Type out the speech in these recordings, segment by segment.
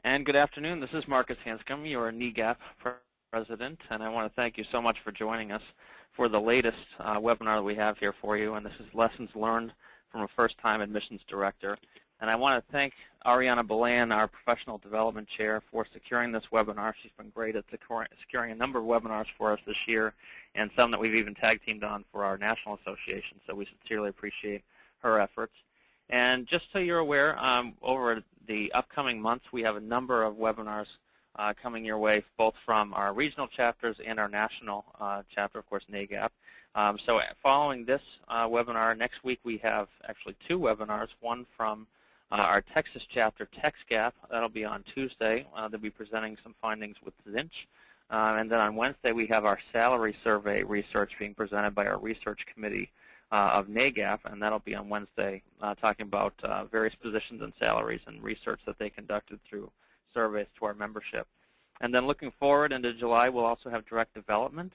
And good afternoon. This is Marcus Hanscom, your NEGAP president, and I want to thank you so much for joining us for the latest webinar that we have here for you, and this is Lessons Learned from a First-Time Admissions Director. And I want to thank Ariana Belayan, our Professional Development Chair, for securing this webinar. She's been great at securing a number of webinars for us this year, and some that we've even tag-teamed on for our National Association, so we sincerely appreciate her efforts. And just so you're aware, over the upcoming months, we have a number of webinars coming your way, both from our regional chapters and our national chapter, of course, NEGAP. So following this webinar, next week we have actually two webinars, one from our Texas chapter, TexGap. That'll be on Tuesday. They'll be presenting some findings with Zinch. And then on Wednesday, we have our salary survey research being presented by our research committee of NEGAP, and that'll be on Wednesday, talking about various positions and salaries and research that they conducted through surveys to our membership. And then looking forward into July, we'll also have direct development.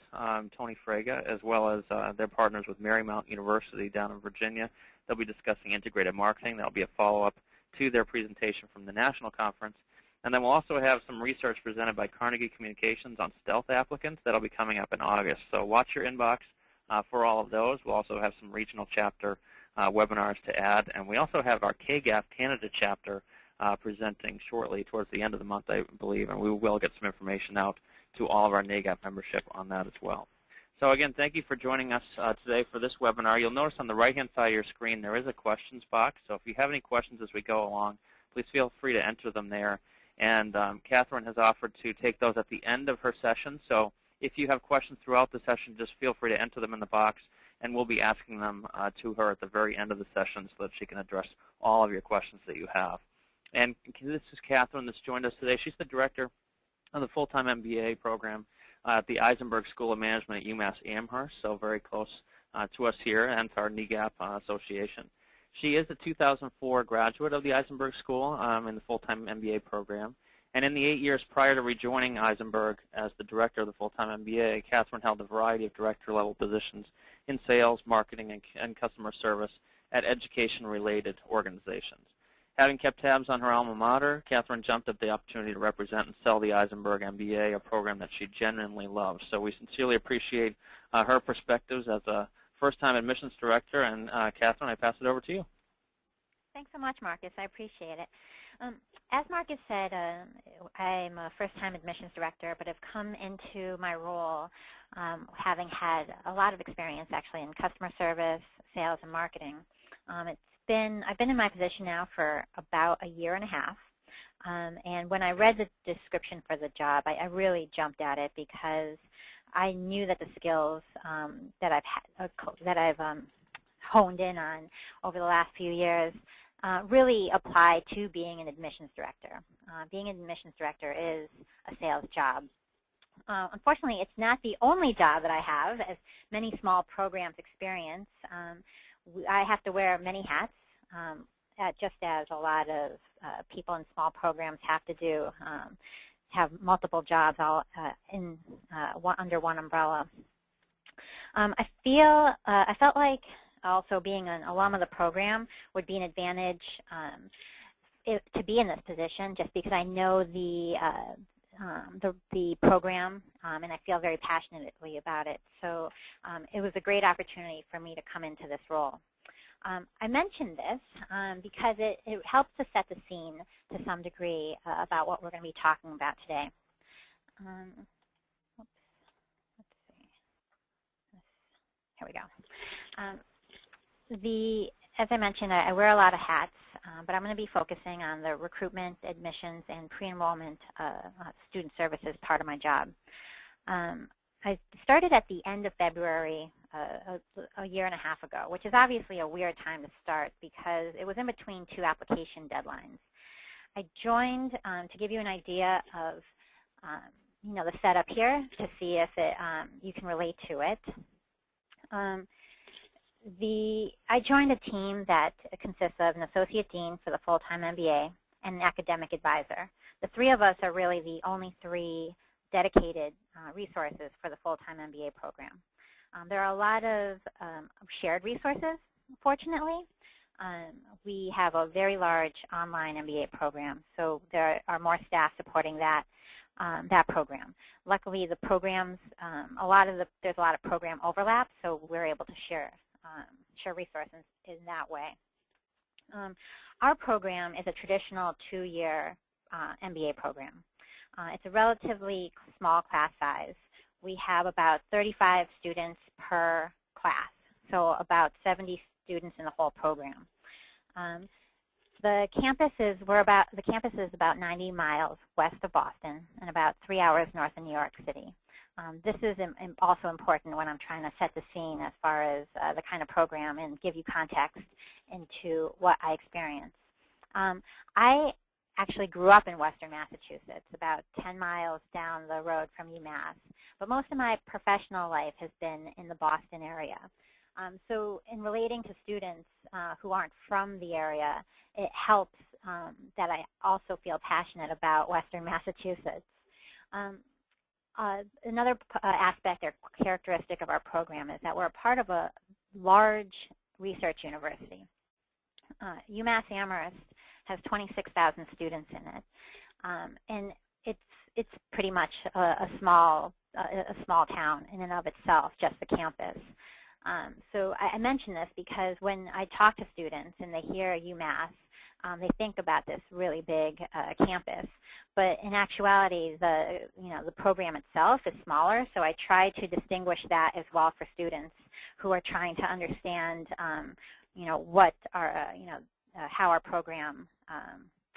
Tony Fraga, as well as their partners with Marymount University down in Virginia. They'll be discussing integrated marketing. That'll be a follow-up to their presentation from the national conference. And then we'll also have some research presented by Carnegie Communications on stealth applicants. That'll be coming up in August. So watch your inbox for all of those. We'll also have some regional chapter webinars to add. And we also have our KGAP Canada chapter presenting shortly towards the end of the month, I believe. And we will get some information out to all of our NEGAP membership on that as well. So again, thank you for joining us today for this webinar. You'll notice on the right-hand side of your screen there is a questions box. So if you have any questions as we go along, please feel free to enter them there. And Katherine has offered to take those at the end of her session. So if you have questions throughout the session, just feel free to enter them in the box, and we'll be asking them to her at the very end of the session so that she can address all of your questions that you have. And this is Katherine that's joined us today. She's the director of the Full-time MBA program at the Isenberg School of Management at UMass Amherst, so very close to us here and to our NEGAP Association. She is a 2004 graduate of the Isenberg School in the Full-time MBA program. And in the 8 years prior to rejoining Isenberg as the director of the Full-time MBA, Katherine held a variety of director-level positions in sales, marketing, and customer service at education-related organizations. Having kept tabs on her alma mater, Katherine jumped at the opportunity to represent and sell the Isenberg MBA, a program that she genuinely loves. So we sincerely appreciate her perspectives as a first-time admissions director. And Katherine, I pass it over to you. Thanks so much, Marcus. I appreciate it. As Marcus said, I'm a first-time admissions director, but I've come into my role having had a lot of experience, actually, in customer service, sales, and marketing. I've been in my position now for about a year and a half. And when I read the description for the job, I really jumped at it because I knew that the skills that I've honed in on over the last few years really apply to being an admissions director. Being an admissions director is a sales job. Unfortunately, it's not the only job that I have. As many small programs experience, I have to wear many hats, just as a lot of people in small programs have to do, have multiple jobs all under one umbrella. I felt like also being an alum of the program would be an advantage to be in this position, just because I know the program and I feel very passionately about it. So it was a great opportunity for me to come into this role. I mentioned this because it helps to set the scene to some degree about what we're going to be talking about today. Let's see. Here we go. As I mentioned, I wear a lot of hats, but I'm going to be focusing on the recruitment, admissions, and pre-enrollment student services part of my job. I started at the end of February a year and a half ago, which is obviously a weird time to start because it was in between two application deadlines. I joined to give you an idea of the setup here to see if you can relate to it. I joined a team that consists of an associate dean for the full-time MBA and an academic advisor. The three of us are really the only three dedicated resources for the full-time MBA program. There are a lot of shared resources, fortunately, We have a very large online MBA program, so there are more staff supporting that program. Luckily, the programs, there's a lot of program overlap, so we're able to share resources in that way. Our program is a traditional 2-year MBA program. It's a relatively small class size. We have about 35 students per class, so about 70 students in the whole program. The campus is about 90 miles west of Boston and about 3 hours north of New York City. This is also important when I'm trying to set the scene as far as the kind of program and give you context into what I experienced. I actually grew up in Western Massachusetts, about 10 miles down the road from UMass, but most of my professional life has been in the Boston area. So in relating to students who aren't from the area, it helps that I also feel passionate about Western Massachusetts. Another aspect or characteristic of our program is that we're a part of a large research university. UMass Amherst has 26,000 students in it, and it's pretty much a small town in and of itself, just the campus. So I mention this because when I talk to students and they hear UMass, they think about this really big campus. But in actuality, the program itself is smaller. So I try to distinguish that as well for students who are trying to understand, what our, how our program,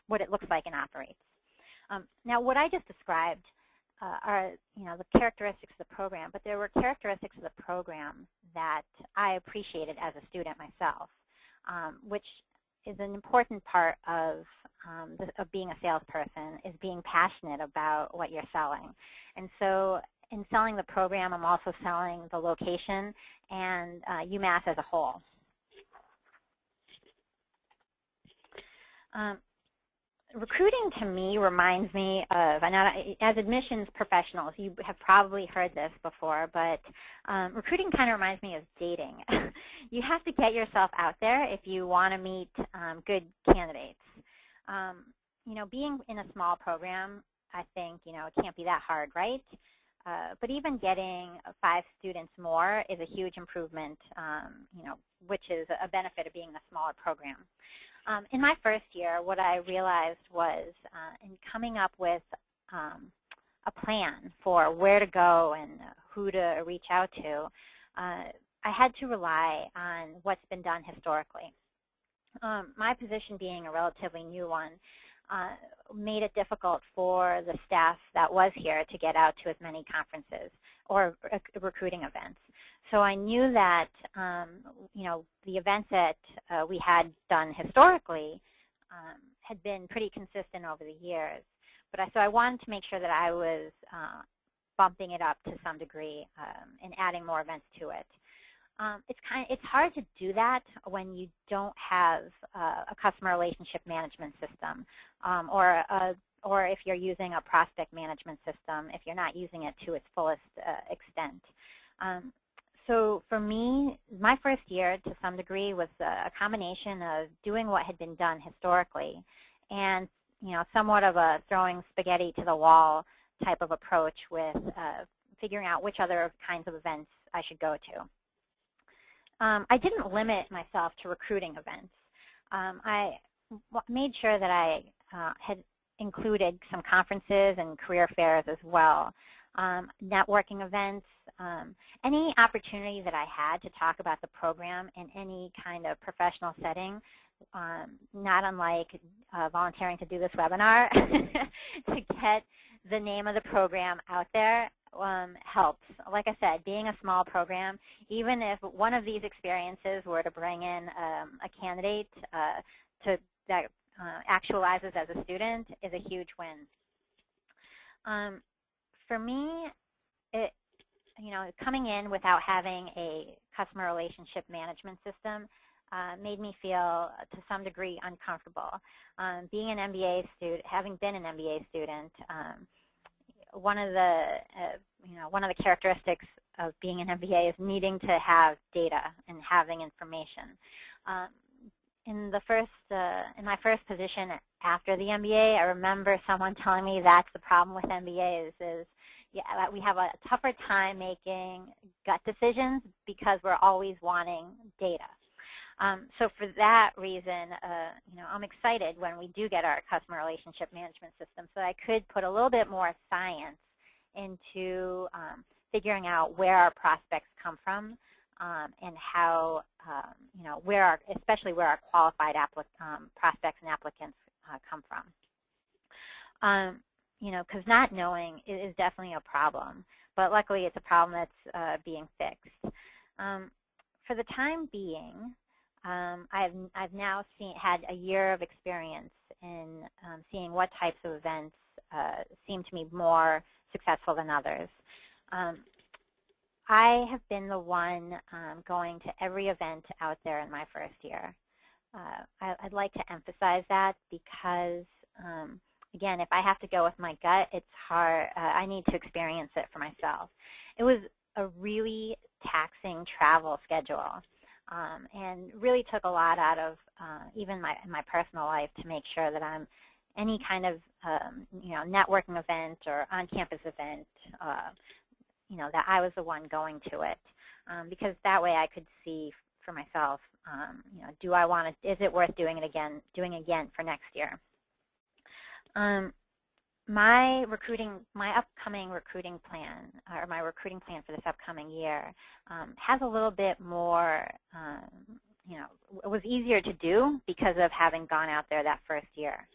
what it looks like and operates. Now, what I just described are, the characteristics of the program, but there were characteristics of the program that I appreciated as a student myself, which is an important part of being a salesperson, is being passionate about what you're selling. And so in selling the program, I'm also selling the location and UMass as a whole. Recruiting to me reminds me of, as admissions professionals, you have probably heard this before, but recruiting kind of reminds me of dating. You have to get yourself out there if you want to meet good candidates. Being in a small program, I think, it can't be that hard, right? But even getting 5 students more is a huge improvement, which is a benefit of being a smaller program. In my first year, what I realized was in coming up with a plan for where to go and who to reach out to, I had to rely on what's been done historically. My position being a relatively new one made it difficult for the staff that was here to get out to as many conferences or recruiting events. So I knew that, the events that we had done historically had been pretty consistent over the years. But so I wanted to make sure that I was bumping it up to some degree and adding more events to it. It's hard to do that when you don't have a customer relationship management system, or if you're using a prospect management system, if you're not using it to its fullest extent. So for me, my first year, to some degree, was a combination of doing what had been done historically and, somewhat of a throwing spaghetti to the wall type of approach with figuring out which other kinds of events I should go to. I didn't limit myself to recruiting events. I made sure that I had included some conferences and career fairs as well, networking events, any opportunity that I had to talk about the program in any kind of professional setting, not unlike volunteering to do this webinar, to get the name of the program out there helps. Like I said, being a small program, even if one of these experiences were to bring in a candidate that actualizes as a student, is a huge win. For me, coming in without having a customer relationship management system made me feel, to some degree, uncomfortable. Being an MBA student, having been an MBA student, one of the characteristics of being an MBA is needing to have data and having information. in my first position after the MBA, I remember someone telling me that's the problem with MBAs is yeah, we have a tougher time making gut decisions because we're always wanting data. So for that reason, I'm excited when we do get our customer relationship management system, so I could put a little bit more science into figuring out where our prospects come from and how, especially where our qualified prospects and applicants come from. Because not knowing is definitely a problem, but luckily it's a problem that's being fixed. For the time being, I've now had a year of experience in seeing what types of events seem to me more successful than others. I have been the one going to every event out there in my first year. I'd like to emphasize that because, again, if I have to go with my gut, it's hard. I need to experience it for myself. It was a really taxing travel schedule. And really took a lot out of even my personal life to make sure that I'm any kind of networking event or on-campus event, that I was the one going to it, because that way I could see for myself, do I want to? Is it worth doing again for next year? My upcoming recruiting plan, or my recruiting plan for this upcoming year, has a little bit more, it was easier to do because of having gone out there that first year.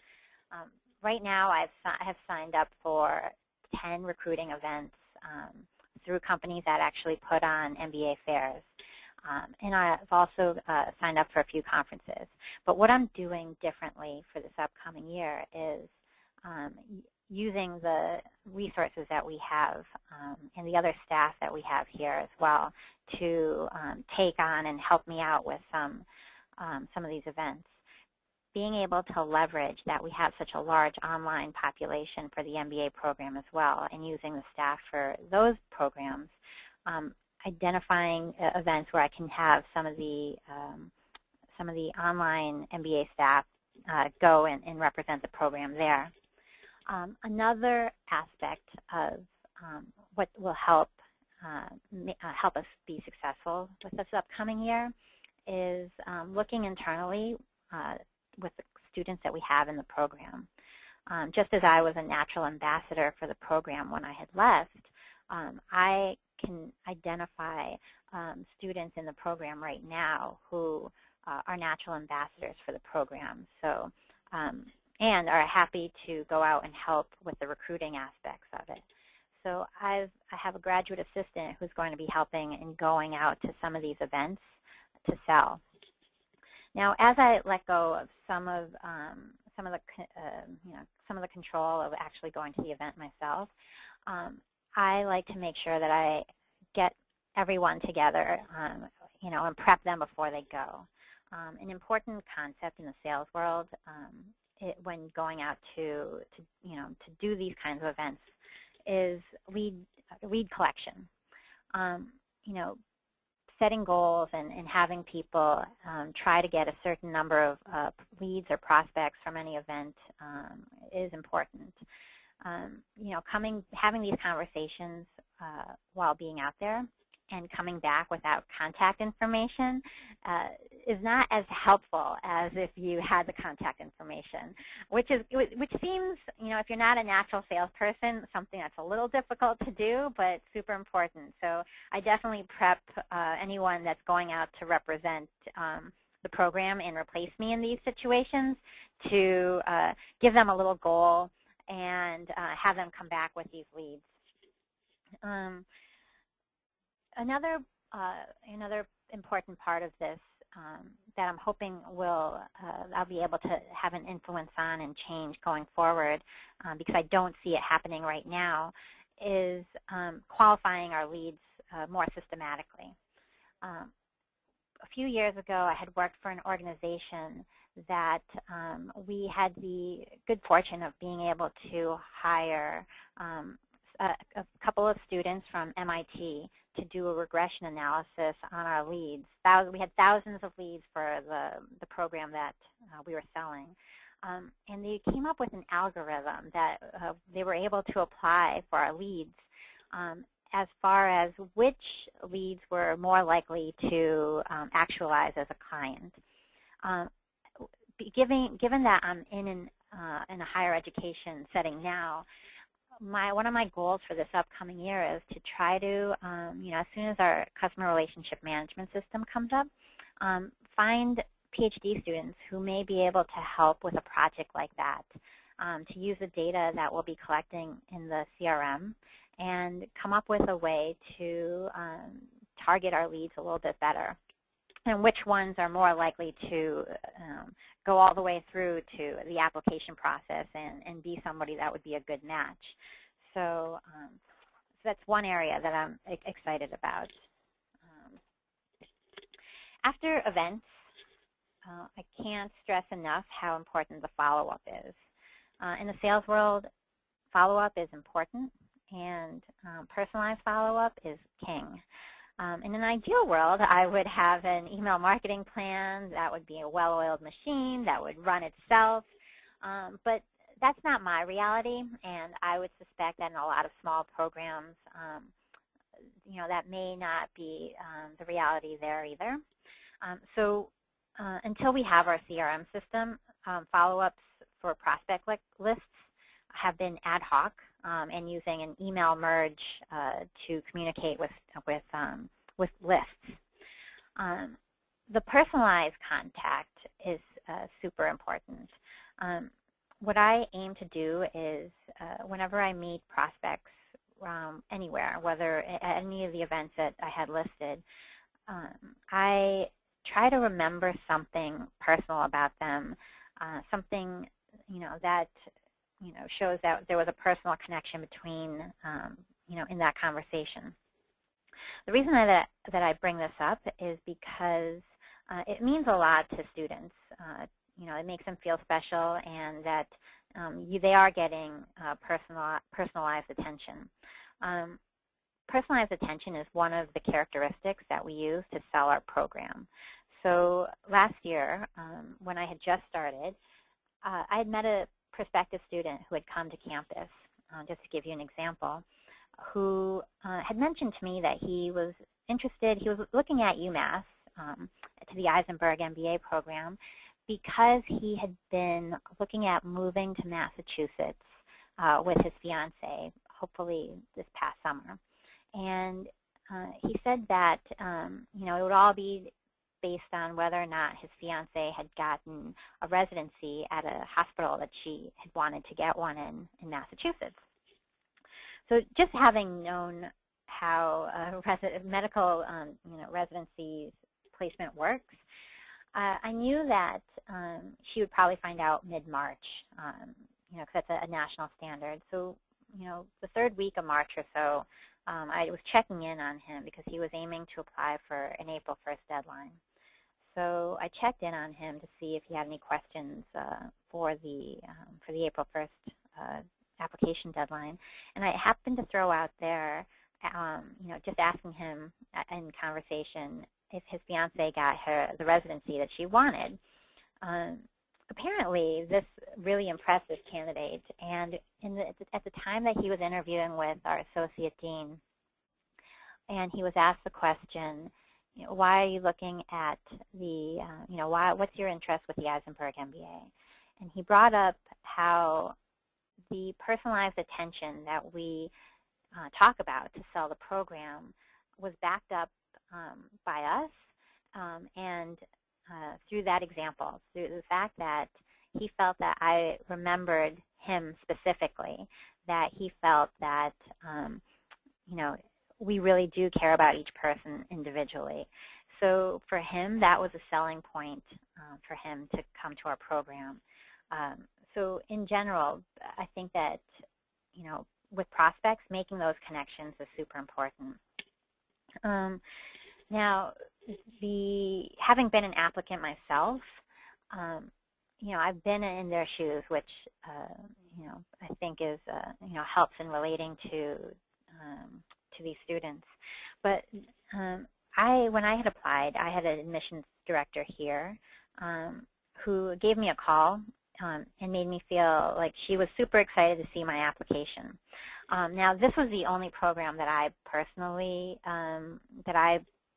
Right now, I have signed up for 10 recruiting events through companies that actually put on MBA fairs. And I've also signed up for a few conferences. But what I'm doing differently for this upcoming year is using the resources that we have and the other staff that we have here as well to take on and help me out with some of these events. Being able to leverage that we have such a large online population for the MBA program as well, and using the staff for those programs, identifying events where I can have some of the online MBA staff go and represent the program there. Another aspect of what will help us be successful with this upcoming year is looking internally with the students that we have in the program. Just as I was a natural ambassador for the program when I had left, I can identify students in the program right now who are natural ambassadors for the program. So, and are happy to go out and help with the recruiting aspects of it. So I have a graduate assistant who's going to be helping in going out to some of these events to sell. Now, as I let go of some of the control of actually going to the event myself, I like to make sure that I get everyone together, and prep them before they go. An important concept in the sales world when going out to do these kinds of events is lead collection. Setting goals and having people try to get a certain number of leads or prospects from any event is important. Having these conversations while being out there and coming back without contact information is not as helpful as if you had the contact information, which seems, if you're not a natural salesperson, something that's a little difficult to do, but super important. So I definitely prep anyone that's going out to represent the program and replace me in these situations to give them a little goal and have them come back with these leads. Another important part of this that I'm hoping I'll be able to have an influence on and change going forward, because I don't see it happening right now, is qualifying our leads more systematically. A few years ago, I had worked for an organization that we had the good fortune of being able to hire a couple of students from MIT to do a regression analysis on our leads. We had thousands of leads for the program that we were selling. And they came up with an algorithm that they were able to apply for our leads as far as which leads were more likely to actualize as a client. Given that I'm in a higher education setting now, one of my goals for this upcoming year is to try to, as soon as our customer relationship management system comes up, find PhD students who may be able to help with a project like that, to use the data that we'll be collecting in the CRM and come up with a way to target our leads a little bit better, and which ones are more likely to go all the way through to the application process and be somebody that would be a good match. So that's one area that I'm excited about. After events, I can't stress enough how important the follow-up is. In the sales world, follow-up is important, and personalized follow-up is king. In an ideal world, I would have an email marketing plan that would be a well-oiled machine that would run itself, but that's not my reality, and I would suspect that in a lot of small programs, that may not be the reality there either. So until we have our CRM system, follow-ups for prospect lists have been ad hoc and using an email merge to communicate with lists. The personalized contact is super important. What I aim to do is whenever I meet prospects anywhere, whether at any of the events that I had listed, I try to remember something personal about them, something that shows that there was a personal connection between in that conversation. The reason that I bring this up is because it means a lot to students. It makes them feel special, and that they are getting personalized attention. Personalized attention is one of the characteristics that we use to sell our program. So last year, when I had just started, I had met a prospective student who had come to campus, just to give you an example, who had mentioned to me that he was interested, he was looking at UMass to the Isenberg MBA program because he had been looking at moving to Massachusetts with his fiance, hopefully this past summer. And he said that it would all be based on whether or not his fiance had gotten a residency at a hospital that she had wanted to get one in Massachusetts. So just having known how medical residency placement works, I knew that she would probably find out mid-March, because that's a national standard. So, the third week of March or so, I was checking in on him because he was aiming to apply for an April 1st deadline. So I checked in on him to see if he had any questions for the April 1st application deadline, and I happened to throw out there, just asking him in conversation if his fiance got her the residency that she wanted. Apparently, this really impressed this candidate, and at the time that he was interviewing with our associate dean, and he was asked the question, why are you looking at the, what's your interest with the Isenberg MBA? And he brought up how the personalized attention that we talk about to sell the program was backed up by us, and through that example, through the fact that he felt that I remembered him specifically, that he felt that, we really do care about each person individually. So for him, that was a selling point for him to come to our program. So in general, I think that, with prospects, making those connections is super important. Now, having been an applicant myself, I've been in their shoes, which, I think is, helps in relating to these students. But when I had applied, I had an admissions director here who gave me a call and made me feel like she was super excited to see my application. Now, this was the only program that I personally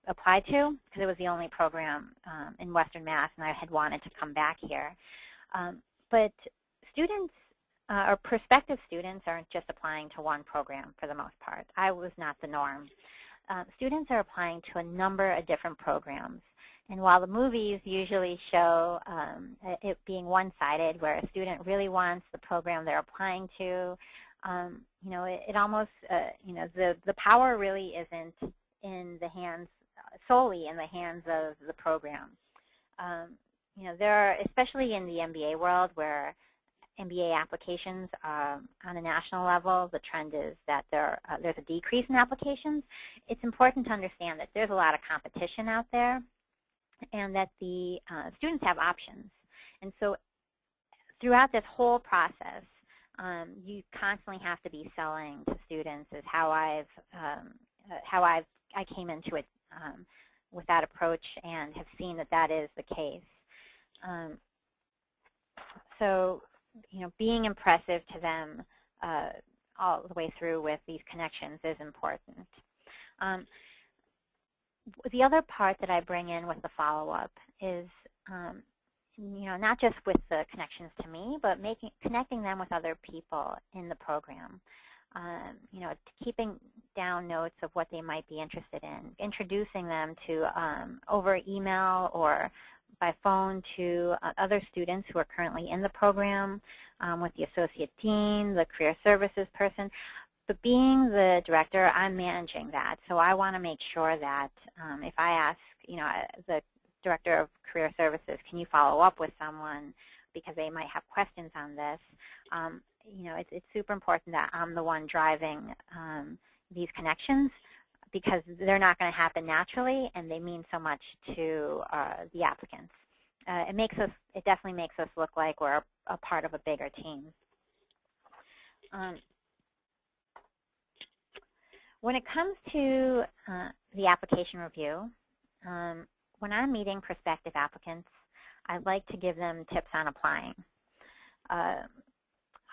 applied to, because it was the only program in Western Mass, and I had wanted to come back here. But students or prospective students aren't just applying to one program for the most part. I was not the norm. Students are applying to a number of different programs. And while the movies usually show it being one-sided, where a student really wants the program they're applying to, you know, it almost, you know, the power really isn't in the hands, solely in the hands of the program. You know, there are, especially in the MBA world, where MBA applications on a national level, the trend is that there's a decrease in applications. It's important to understand that there's a lot of competition out there, and that the students have options. And so throughout this whole process, you constantly have to be selling to students is how I came into it with that approach, and have seen that that is the case. So, you know, being impressive to them all the way through with these connections is important. The other part that I bring in with the follow-up is, you know, not just with the connections to me, but connecting them with other people in the program. You know, keeping down notes of what they might be interested in, introducing them to over email or by phone to other students who are currently in the program, with the associate dean, the career services person. But being the director, I'm managing that. So I want to make sure that if I ask, you know, the director of career services, can you follow up with someone because they might have questions on this, you know, it's super important that I'm the one driving these connections, because they're not going to happen naturally, and they mean so much to the applicants. It definitely makes us look like we're a part of a bigger team. When it comes to the application review, when I'm meeting prospective applicants, I'd like to give them tips on applying.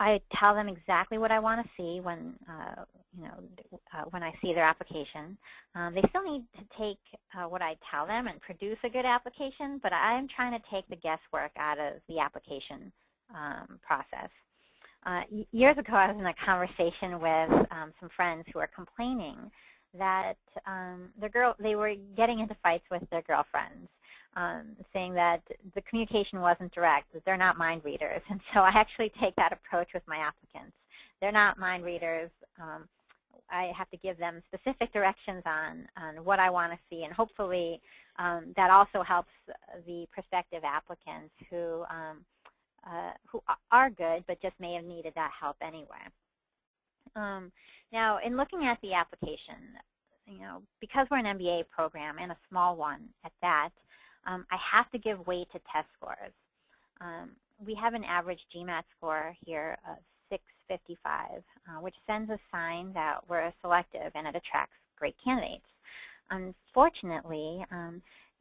I tell them exactly what I want to see when, you know, when I see their application. They still need to take what I tell them and produce a good application, but I'm trying to take the guesswork out of the application process. Years ago, I was in a conversation with some friends who were complaining that they were getting into fights with their girlfriends, saying that the communication wasn't direct, that they're not mind readers. And so I actually take that approach with my applicants. They're not mind readers. I have to give them specific directions on what I want to see, and hopefully that also helps the prospective applicants who are good but just may have needed that help anyway. Now, in looking at the application, you know, because we're an MBA program, and a small one at that, I have to give weight to test scores. We have an average GMAT score here of 655, which sends a sign that we're selective and it attracts great candidates. Unfortunately,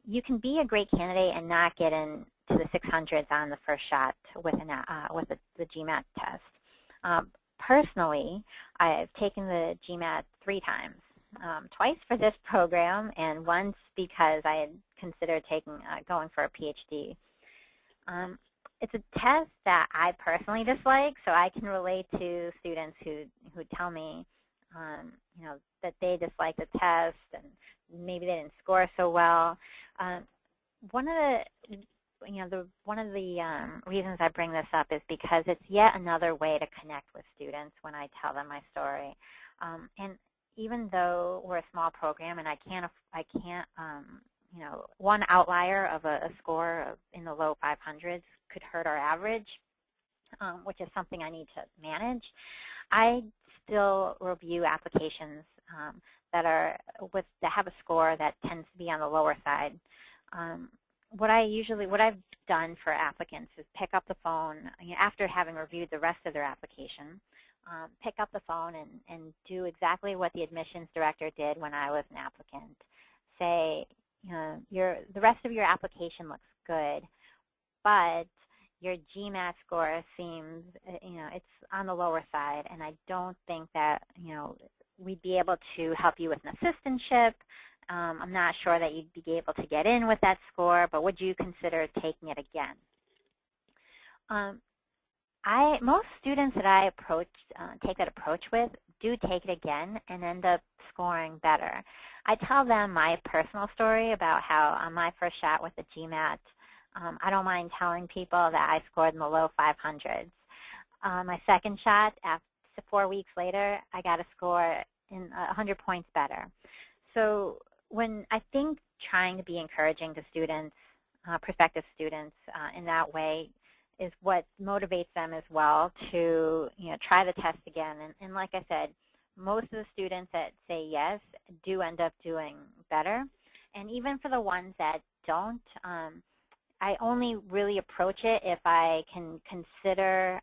you can be a great candidate and not get into the 600s on the first shot with the GMAT test. Personally, I've taken the GMAT 3 times, twice for this program and once because I had considered going for a PhD. It's a test that I personally dislike, so I can relate to students who tell me, you know, that they dislike the test and maybe they didn't score so well. One of the reasons I bring this up is because it's yet another way to connect with students when I tell them my story. And even though we're a small program and I can't, you know, one outlier of a score in the low 500s could hurt our average, which is something I need to manage, I still review applications that have a score that tends to be on the lower side. What I've done for applicants is pick up the phone after having reviewed the rest of their application, pick up the phone and do exactly what the admissions director did when I was an applicant. Say, the rest of your application looks good, but your GMAT score seems, it's on the lower side, and I don't think that, we'd be able to help you with an assistantship. I'm not sure that you'd be able to get in with that score, but would you consider taking it again? Most students that I take that approach with do take it again and end up scoring better. I tell them my personal story about how on my first shot with the GMAT, I don't mind telling people that I scored in the low 500s. My second shot, after 4 weeks later, I got a score in 100 points better. So when I think trying to be encouraging to students, prospective students in that way is what motivates them as well to try the test again. And like I said, most of the students that say yes do end up doing better. And even for the ones that don't, I only really approach it if I can consider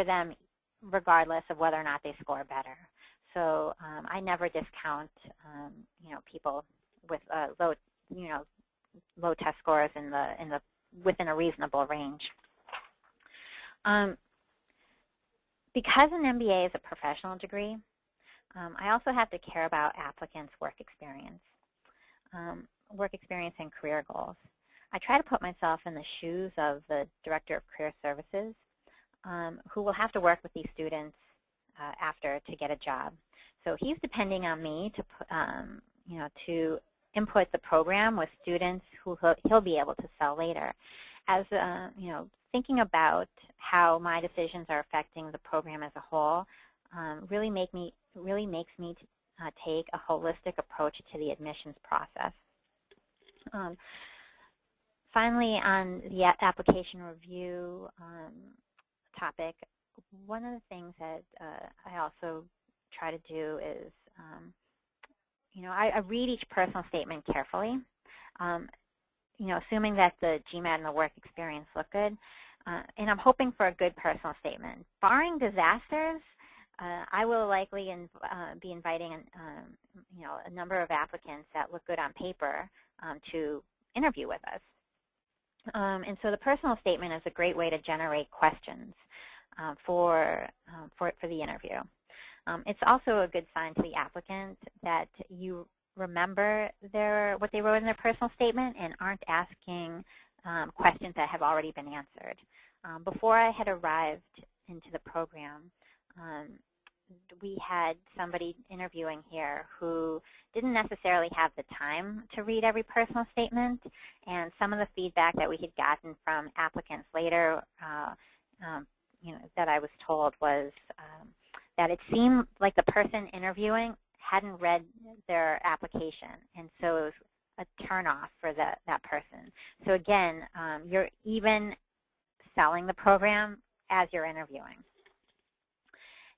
them regardless of whether or not they score better. So I never discount people with low test scores within a reasonable range. Because an MBA is a professional degree, I also have to care about applicants' work experience and career goals. I try to put myself in the shoes of the Director of Career Services, who will have to work with these students after to get a job. So he's depending on me to input the program with students who he'll be able to sell later. As thinking about how my decisions are affecting the program as a whole really makes me take a holistic approach to the admissions process. Finally, on the application review topic, one of the things that I also try to do is, I read each personal statement carefully, assuming that the GMAT and the work experience look good, and I'm hoping for a good personal statement. Barring disasters, I will likely be inviting a number of applicants that look good on paper to interview with us. And so the personal statement is a great way to generate questions for the interview. It's also a good sign to the applicant that you remember what they wrote in their personal statement and aren't asking questions that have already been answered. Before I had arrived into the program, we had somebody interviewing here who didn't necessarily have the time to read every personal statement, and some of the feedback that we had gotten from applicants later, that I was told was that it seemed like the person interviewing hadn't read their application, and so it was a turnoff for that person. So again, you're even selling the program as you're interviewing.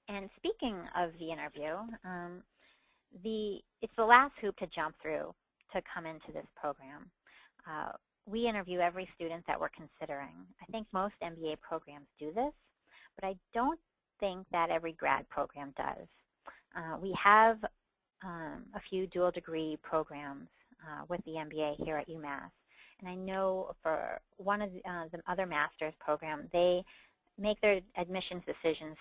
And speaking of the interview, it's the last hoop to jump through to come into this program. We interview every student that we're considering. I think most MBA programs do this, but I don't think that every grad program does. We have a few dual degree programs with the MBA here at UMass, and I know for one of the other master's program, they make their admissions decisions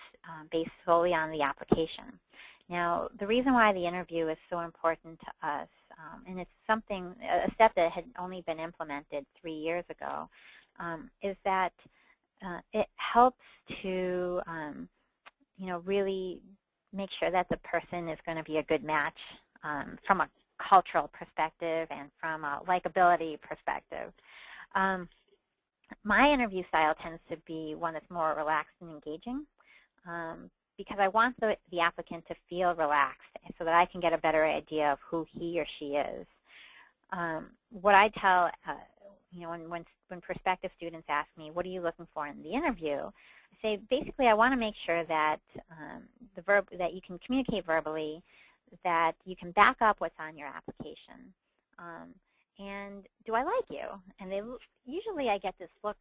based solely on the application. Now, the reason why the interview is so important to us, and it's a step that had only been implemented 3 years ago, is that it helps to, really make sure that the person is going to be a good match from a cultural perspective and from a likability perspective. My interview style tends to be one that's more relaxed and engaging because I want the applicant to feel relaxed so that I can get a better idea of who he or she is. What I tell, when prospective students ask me, what are you looking for in the interview, I say, basically, I want to make sure that that you can communicate verbally, that you can back up what's on your application. And do I like you? And usually I get this look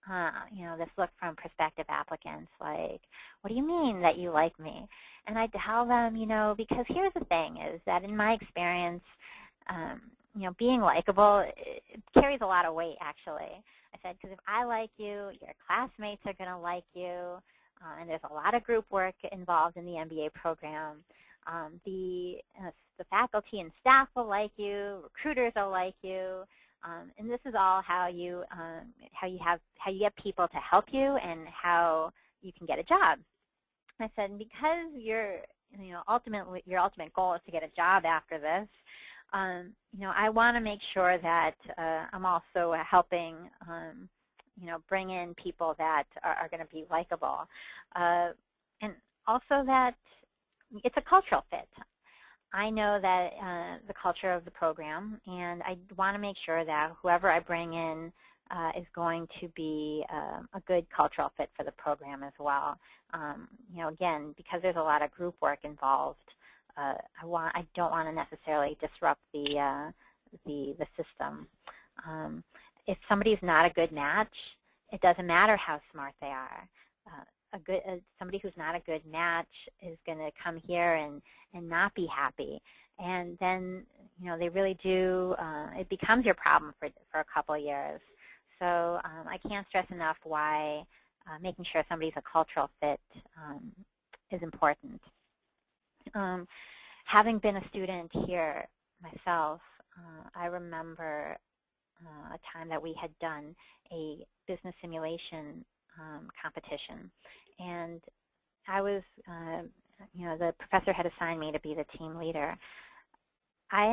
this look from prospective applicants, like, what do you mean that you like me? And I tell them, because here's the thing is that in my experience, being likable, it carries a lot of weight, actually. I said, because if I like you, your classmates are going to like you, and there's a lot of group work involved in the MBA program. The faculty and staff will like you, recruiters will like you, and this is all how you get people to help you and how you can get a job. I said, because your ultimate goal is to get a job after this, I want to make sure that I'm also helping, bring in people that are going to be likable, and also that it's a cultural fit. I know that the culture of the program, and I want to make sure that whoever I bring in is going to be a good cultural fit for the program as well. Again, because there's a lot of group work involved, I don't want to necessarily disrupt the system. If somebody's not a good match, it doesn't matter how smart they are. Somebody who's not a good match is going to come here and not be happy, and then they really do. It becomes your problem for a couple of years. So I can't stress enough why making sure somebody's a cultural fit is important. Having been a student here myself, I remember a time that we had done a business simulation competition, and I was, the professor had assigned me to be the team leader. I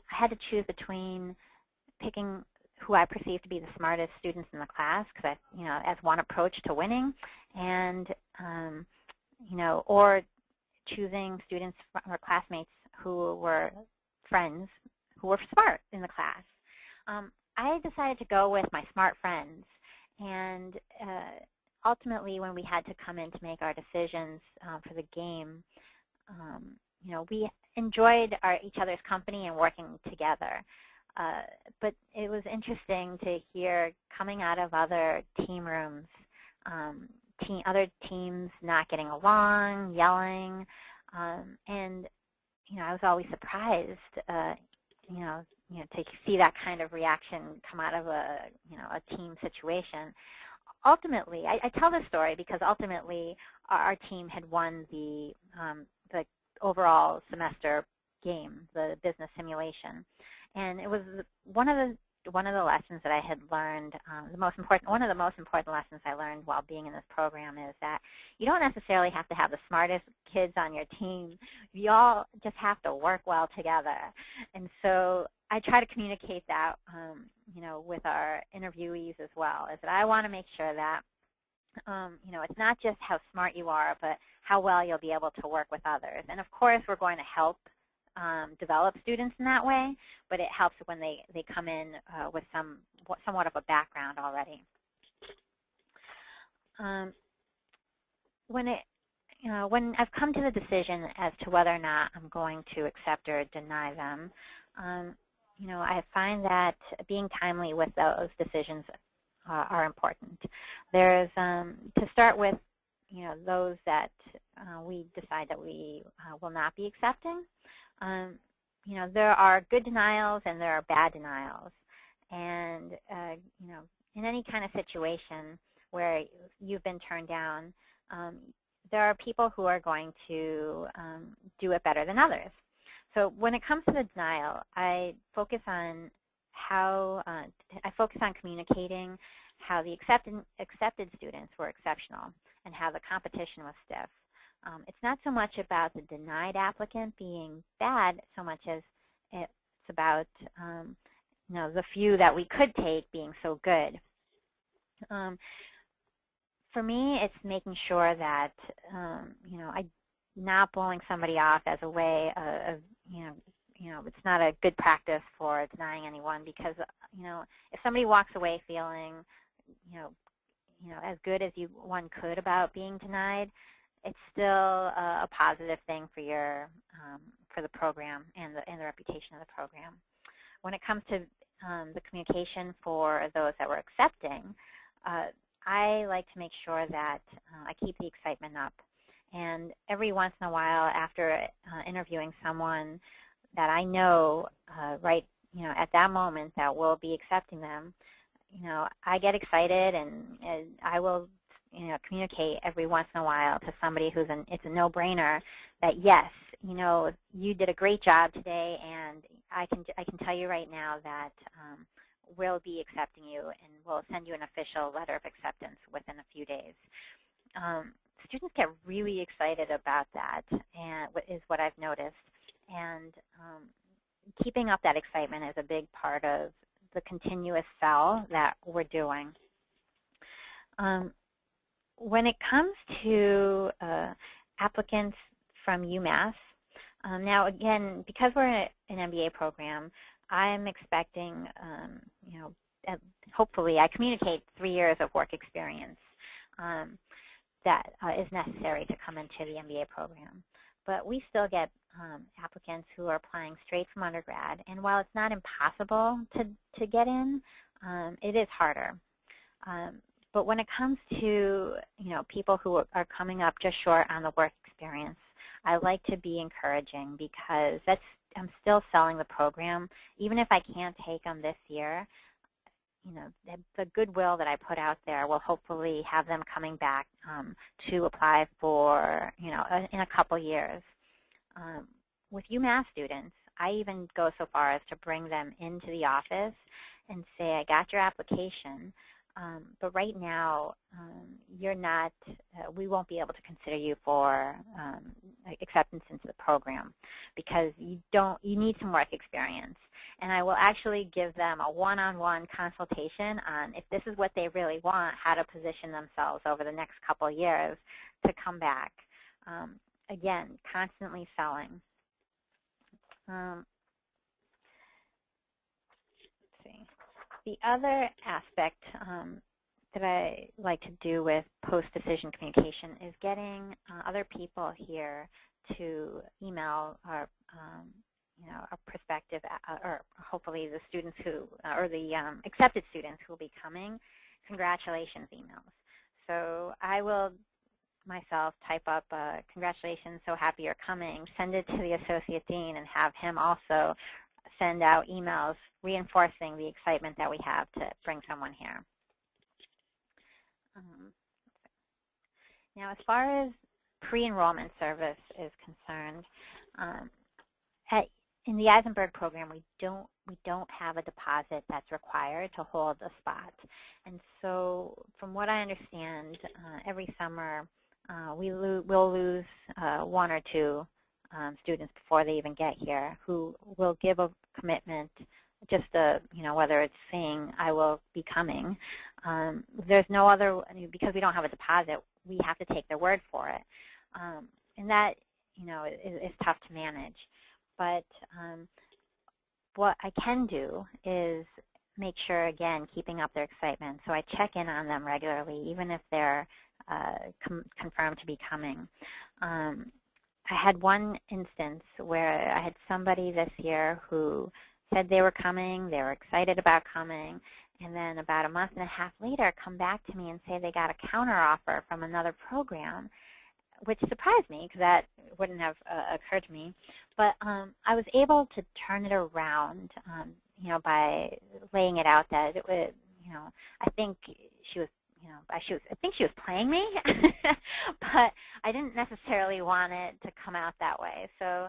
had to choose between picking who I perceived to be the smartest students in the class, because as one approach to winning, and or choosing students or classmates who were friends, who were smart in the class. I decided to go with my smart friends, and ultimately, when we had to come in to make our decisions for the game, we enjoyed each other's company and working together. But it was interesting to hear coming out of other team rooms, other teams not getting along, yelling, and I was always surprised, to see that kind of reaction come out of a team situation. Ultimately, I tell this story because ultimately our team had won the overall semester game, the business simulation, and it was one of the lessons that I had learned. One of the most important lessons I learned while being in this program is that you don't necessarily have to have the smartest kids on your team. You all just have to work well together, and so I try to communicate that, with our interviewees as well, is that I want to make sure that, it's not just how smart you are, but how well you'll be able to work with others. And of course, we're going to help develop students in that way, but it helps when they come in with somewhat of a background already. When I've come to the decision as to whether or not I'm going to accept or deny them, I find that being timely with those decisions are important. There's, to start with, those that we decide that we will not be accepting. There are good denials and there are bad denials. And, in any kind of situation where you've been turned down, there are people who are going to do it better than others. So when it comes to the denial, I focus on communicating how the accepted students were exceptional and how the competition was stiff. It's not so much about the denied applicant being bad so much as it's about the few that we could take being so good. For me, it's making sure that I'm not blowing somebody off as a way of it's not a good practice for denying anyone, because if somebody walks away feeling as good as one could about being denied, it's still a positive thing for for the program and the reputation of the program. When it comes to the communication for those that were accepting, I like to make sure that I keep the excitement up. And every once in a while, after interviewing someone that I know right, at that moment that will be accepting them, I get excited, and I will, communicate every once in a while to somebody it's a no-brainer that yes, you did a great job today, and I can tell you right now that we'll be accepting you, and we'll send you an official letter of acceptance within a few days. Students get really excited about that, and is what I've noticed. And keeping up that excitement is a big part of the continuous sell that we're doing. When it comes to applicants from UMass, now again, because we're an MBA program, I'm expecting, hopefully I communicate 3 years of work experience that is necessary to come into the MBA program. But we still get applicants who are applying straight from undergrad, and while it's not impossible to get in, it is harder. But when it comes to people who are coming up just short on the work experience, I like to be encouraging, because I'm still selling the program. Even if I can't take them this year, the goodwill that I put out there will hopefully have them coming back to apply for, in a couple years. With UMass students, I even go so far as to bring them into the office and say, I got your application, but right now you're not, we won't be able to consider you for acceptance into the program, because you need some work experience. And I will actually give them a one-on-one consultation on, if this is what they really want, how to position themselves over the next couple of years to come back. Again, constantly selling. Let's see. The other aspect that I like to do with post-decision communication is getting other people here to email our, our prospective, or hopefully the students who, or the accepted students who will be coming, congratulations emails. So I will myself type up congratulations, so happy you're coming, send it to the associate dean, and have him also send out emails reinforcing the excitement that we have to bring someone here. Now, as far as pre-enrollment service is concerned, in the Isenberg program, we don't have a deposit that's required to hold a spot. And so, from what I understand, every summer we'll lose 1 or 2 students before they even get here, who will give a commitment, just whether it's saying I will be coming. There's no other, because we don't have a deposit, we have to take their word for it, and that is tough to manage. But what I can do is make sure, again, keeping up their excitement. So I check in on them regularly, even if they're confirmed to be coming. I had one instance where I had somebody this year who said they were coming, they were excited about coming, and then about a month and a half later come back to me and say they got a counteroffer from another program, which surprised me because that wouldn't have occurred to me. But I was able to turn it around, by laying it out that it would, I think she was, I think she was playing me, but I didn't necessarily want it to come out that way. So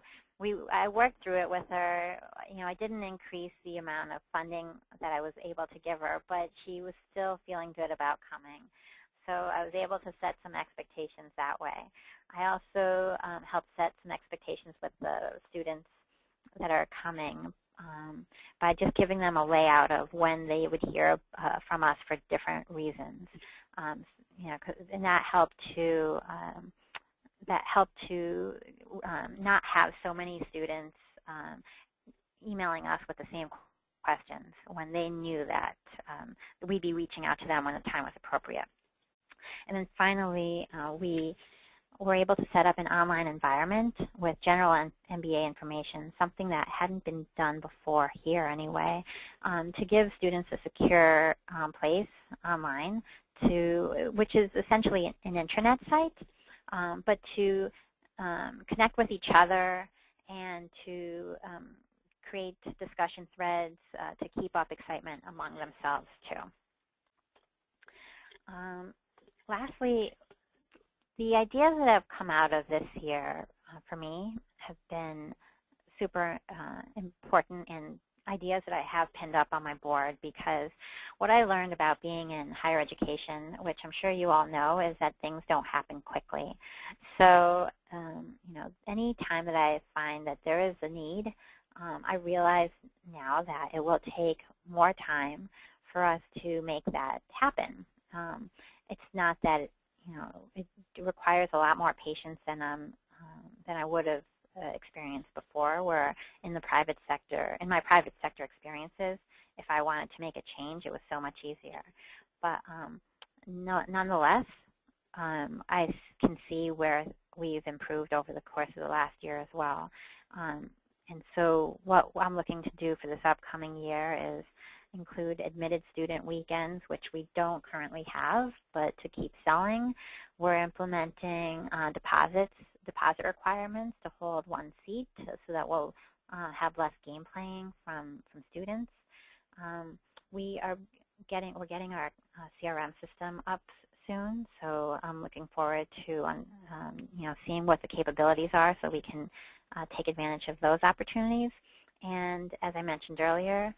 I worked through it with her. I didn't increase the amount of funding that I was able to give her, but she was still feeling good about coming. So I was able to set some expectations that way. I also helped set some expectations with the students that are coming by just giving them a layout of when they would hear from us for different reasons. And that helped to not have so many students emailing us with the same questions when they knew that we'd be reaching out to them when the time was appropriate. And then finally, we were able to set up an online environment with general MBA information, something that hadn't been done before here anyway, to give students a secure place online which is essentially an intranet site, but to connect with each other and to create discussion threads to keep up excitement among themselves too. Lastly, the ideas that have come out of this year for me have been super important and ideas that I have pinned up on my board, because what I learned about being in higher education, which I'm sure you all know, is that things don't happen quickly. So, any time that I find that there is a need, I realize now that it will take more time for us to make that happen. It's not that it requires a lot more patience than I would have experienced before, where in my private sector experiences, if I wanted to make a change, it was so much easier. But nonetheless, I can see where we've improved over the course of the last year as well. And so what I'm looking to do for this upcoming year is include admitted student weekends, which we don't currently have, but to keep selling, we're implementing deposit requirements to hold one seat so that we'll have less game playing from students. We're getting our CRM system up soon, so I'm looking forward to seeing what the capabilities are so we can take advantage of those opportunities. And as I mentioned earlier,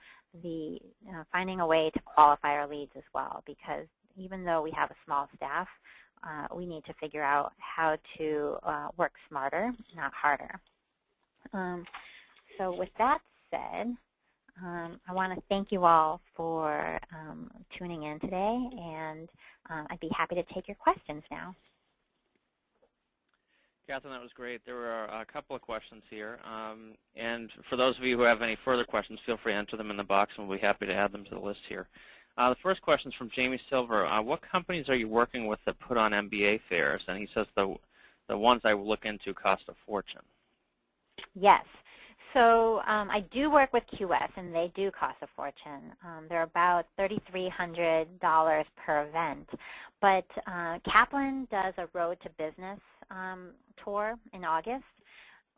finding a way to qualify our leads as well, because even though we have a small staff, we need to figure out how to work smarter, not harder. So with that said, I want to thank you all for tuning in today, and I'd be happy to take your questions now. Katherine, that was great. There were a couple of questions here. And for those of you who have any further questions, feel free to enter them in the box, and we'll be happy to add them to the list here. The first question is from Jamie Silver. What companies are you working with that put on MBA fairs? And he says the ones I will look into cost a fortune. Yes. So I do work with QS, and they do cost a fortune. They're about $3,300 per event. But Kaplan does a Road to Business tour in August.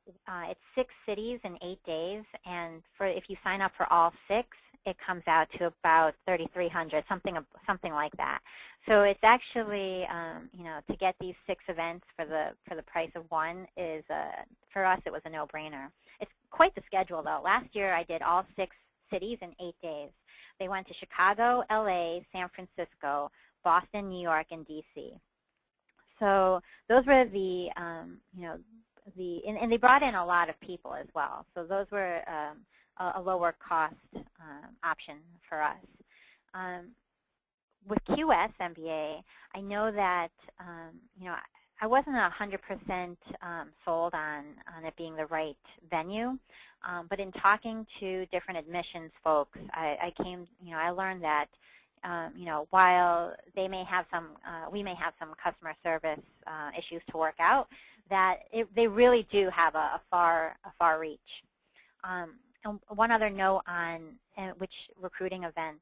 It's 6 cities in 8 days, and if you sign up for all 6, it comes out to about $3,300, something like that. So it's actually, to get these 6 events for the price of one is, for us, it was a no-brainer. It's quite the schedule, though. Last year, I did all 6 cities in 8 days. They went to Chicago, LA, San Francisco, Boston, New York, and DC. So those were and they brought in a lot of people as well. So those were a lower cost option for us. With QS MBA, I know that I wasn't 100% sold on it being the right venue, but in talking to different admissions folks, I learned that while they may have we may have some customer service issues to work out, that they really do have a far reach. And one other note on which recruiting events,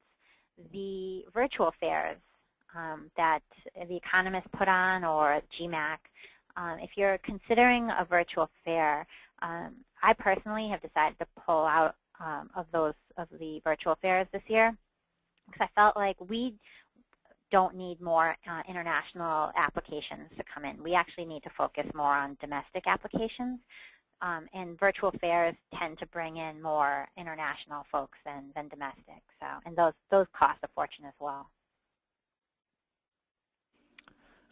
the virtual fairs that The Economist put on, or GMAC, if you're considering a virtual fair, I personally have decided to pull out of the virtual fairs this year, because I felt like we don't need more international applications to come in. We actually need to focus more on domestic applications, and virtual fairs tend to bring in more international folks than domestic. So, and those cost a fortune as well.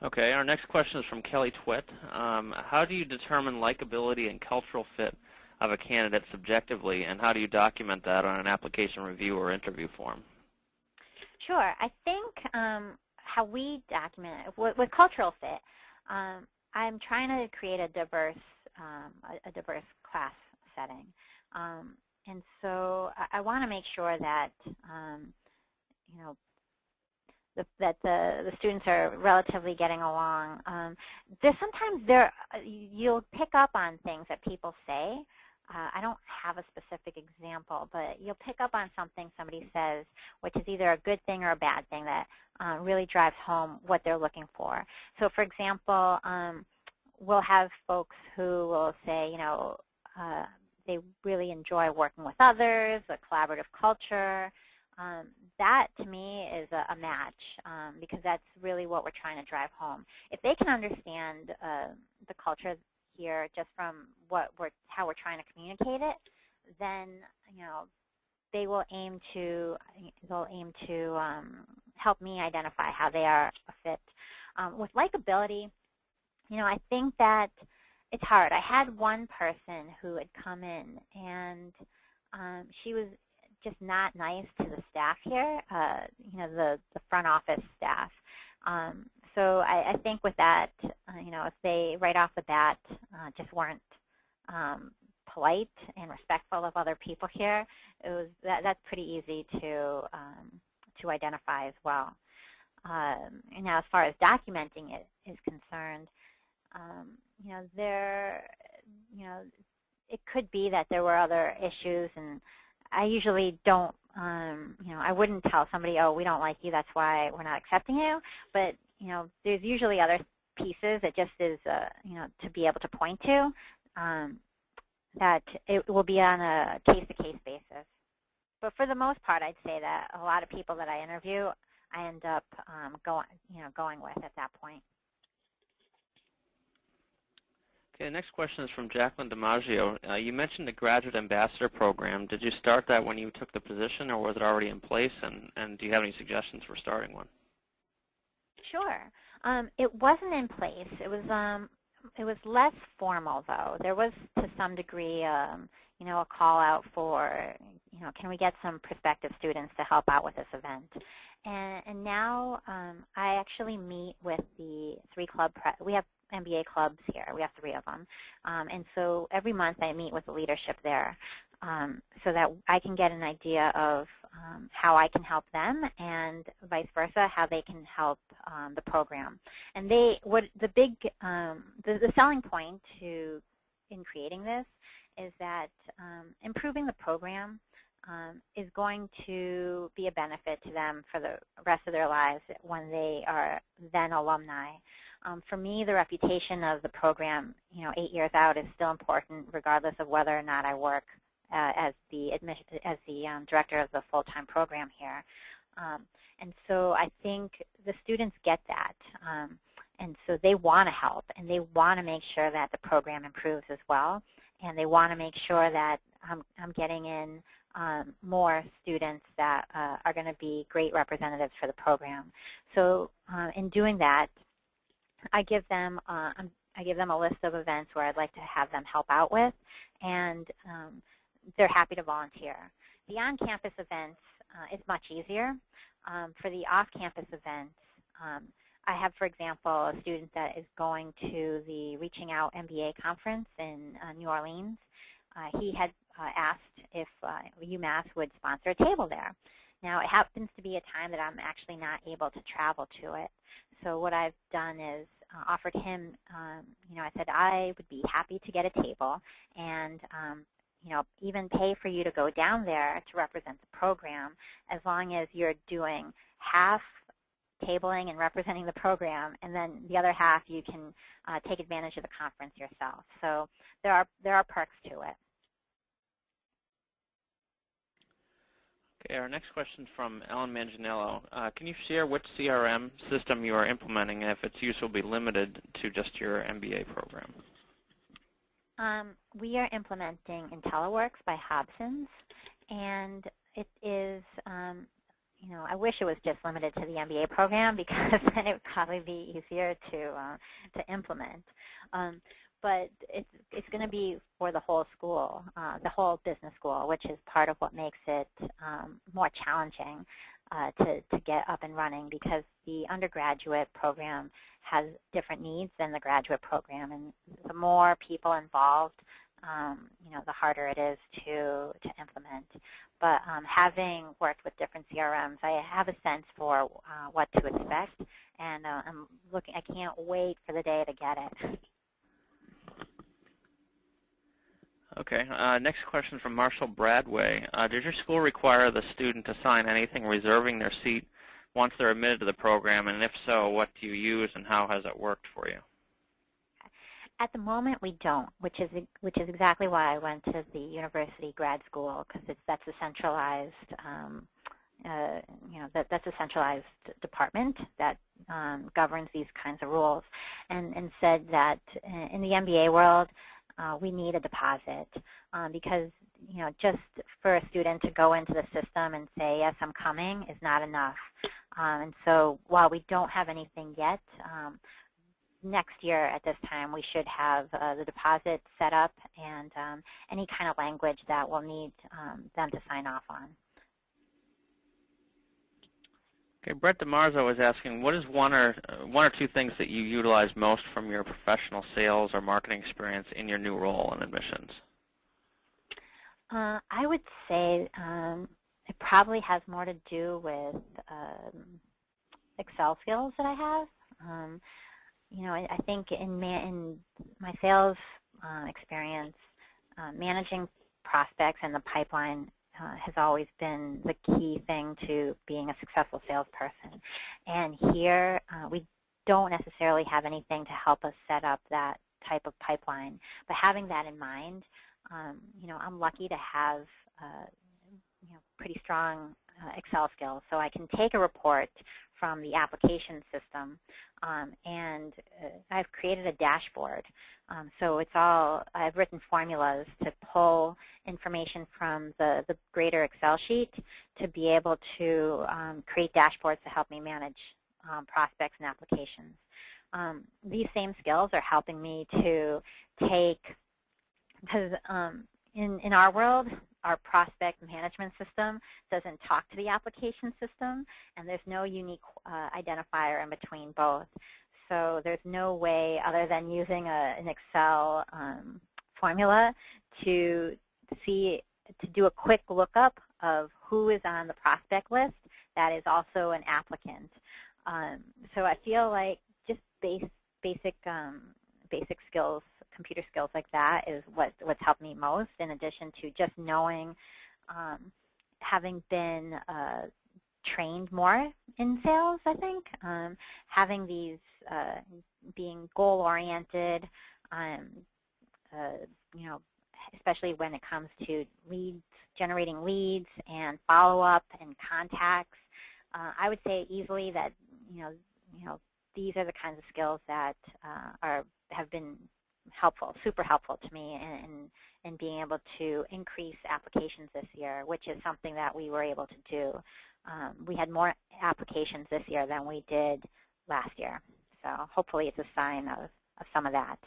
Okay, our next question is from Kelly Twitt. How do you determine likability and cultural fit of a candidate subjectively, and how do you document that on an application review or interview form? Sure. I think how we document it, with cultural fit, I'm trying to create a diverse class setting, and so I want to make sure that that the students are relatively getting along. Sometimes you'll pick up on things that people say. I don't have a specific example, but you'll pick up on something somebody says, which is either a good thing or a bad thing, that really drives home what they're looking for. So, for example, we'll have folks who will say, they really enjoy working with others, a collaborative culture. That, to me, is a match because that's really what we're trying to drive home. If they can understand the culture here just from how we're trying to communicate it, then they will aim to help me identify how they are a fit. With likability, I think that it's hard. I had one person who had come in, and she was just not nice to the staff here, the front office staff. So I think with that, if they right off the bat just weren't polite and respectful of other people here, that's pretty easy to identify as well. And now, as far as documenting it is concerned, it could be that there were other issues, and I usually don't, I wouldn't tell somebody, oh, we don't like you, that's why we're not accepting you. But, there's usually other pieces that just is, to be able to point to, that it will be on a case-to-case basis. But for the most part, I'd say that a lot of people that I interview, I end up going with at that point. Okay, the next question is from Jacqueline DiMaggio. You mentioned the Graduate Ambassador Program. Did you start that when you took the position, or was it already in place? And do you have any suggestions for starting one? Sure. It wasn't in place. It was less formal, though. There was, to some degree, a call out for, can we get some prospective students to help out with this event? And now I actually meet with the 3 club. We have MBA clubs here. We have 3 of them. And so every month I meet with the leadership there so that I can get an idea of how I can help them, and vice versa, how they can help the program. And the selling point in creating this is that improving the program is going to be a benefit to them for the rest of their lives when they are then alumni. For me, the reputation of the program, 8 years out, is still important, regardless of whether or not I work as the director of the full-time program here. And so I think the students get that. And so they want to help, and they want to make sure that the program improves as well. And they want to make sure that I'm getting in more students that are going to be great representatives for the program. So in doing that, I give them a list of events where I'd like to have them help out with, and they're happy to volunteer. The on-campus events is much easier. For the off-campus events, I have, for example, a student that is going to the Reaching Out MBA conference in New Orleans. He had asked if UMass would sponsor a table there. Now, it happens to be a time that I'm actually not able to travel to it. So what I've done is offered him, I said I would be happy to get a table and, even pay for you to go down there to represent the program, as long as you're doing half tabling and representing the program, and then the other half you can take advantage of the conference yourself. So there are perks to it. Okay, our next question is from Ellen Manganiello. Can you share which CRM system you are implementing, and if its use will be limited to just your MBA program? We are implementing IntelliWorks by Hobson's, and it is, I wish it was just limited to the MBA program, because then it would probably be easier to implement. But it's going to be for the whole school, the whole business school, which is part of what makes it more challenging to get up and running, because the undergraduate program has different needs than the graduate program, and the more people involved, the harder it is to implement. But having worked with different CRMs, I have a sense for what to expect, and I can't wait for the day to get it. Okay, next question from Marshall Bradway. Does your school require the student to sign anything reserving their seat once they're admitted to the program, and if so, what do you use and how has it worked for you? At the moment, we don't, which is exactly why I went to the university grad school, because that's a centralized, that's a centralized department that governs these kinds of rules, and said that in the MBA world, we need a deposit because just for a student to go into the system and say, yes, I'm coming, is not enough. And so while we don't have anything yet, next year at this time we should have the deposit set up and any kind of language that we'll need them to sign off on. Okay, Brett DeMarzo was asking, what is one or two things that you utilize most from your professional sales or marketing experience in your new role in admissions? I would say it probably has more to do with Excel skills that I have. I think in my sales experience, managing prospects and the pipeline has always been the key thing to being a successful salesperson. And here, we don't necessarily have anything to help us set up that type of pipeline. But having that in mind, I'm lucky to have pretty strong Excel skills. So I can take a report from the application system, and I've created a dashboard. So I've written formulas to pull information from the greater Excel sheet to be able to create dashboards to help me manage prospects and applications. These same skills are helping me to take, because in our world, our prospect management system doesn't talk to the application system, and there's no unique identifier in between both. So there's no way other than using an Excel formula to do a quick lookup of who is on the prospect list that is also an applicant. So I feel like just basic skills, computer skills like that is what's helped me most, in addition to just knowing, having been trained more in sales, I think, having these, being goal-oriented, especially when it comes to generating leads and follow-up and contacts. I would say easily that, these are the kinds of skills that have been helpful, super helpful to me in being able to increase applications this year, which is something that we were able to do. We had more applications this year than we did last year. So hopefully it's a sign of some of that.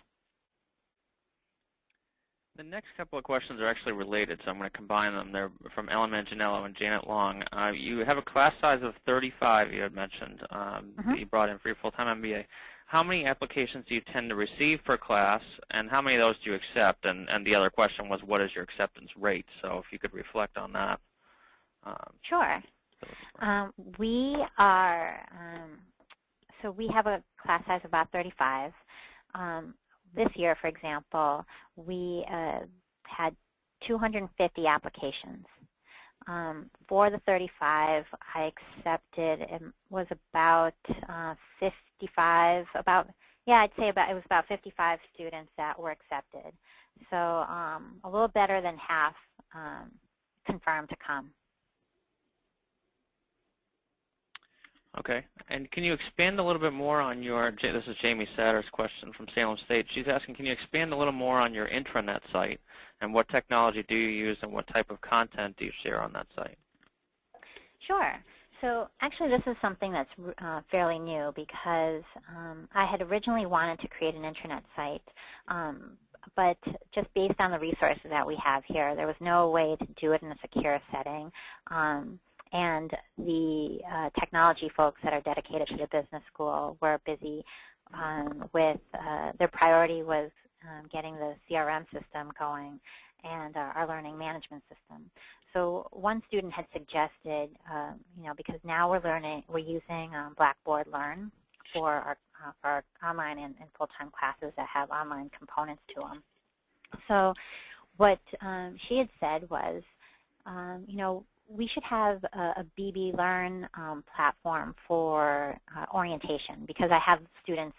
The next couple of questions are actually related, so I'm going to combine them. They're from Ellen Manganiello and Janet Long. You have a class size of 35, you had mentioned, that you brought in for your full-time MBA. How many applications do you tend to receive per class, and how many of those do you accept? And the other question was, what is your acceptance rate? So if you could reflect on that. Sure. We have a class size of about 35. This year, for example, we had 250 applications. For the 35, I accepted, it was about 55, I'd say it was about 55 students that were accepted. So a little better than half confirmed to come. Okay. And can you expand a little bit more on this is Jamie Satter's question from Salem State. She's asking, can you expand a little more on your intranet site, and what technology do you use, and what type of content do you share on that site? Sure. So actually this is something that's fairly new, because I had originally wanted to create an intranet site, but just based on the resources that we have here, there was no way to do it in a secure setting. And the technology folks that are dedicated to the business school were busy with, their priority was getting the CRM system going and our learning management system. So one student had suggested, because now we're using Blackboard Learn for our online and full-time classes that have online components to them. So what she had said was, we should have a BB Learn platform for orientation, because I have students,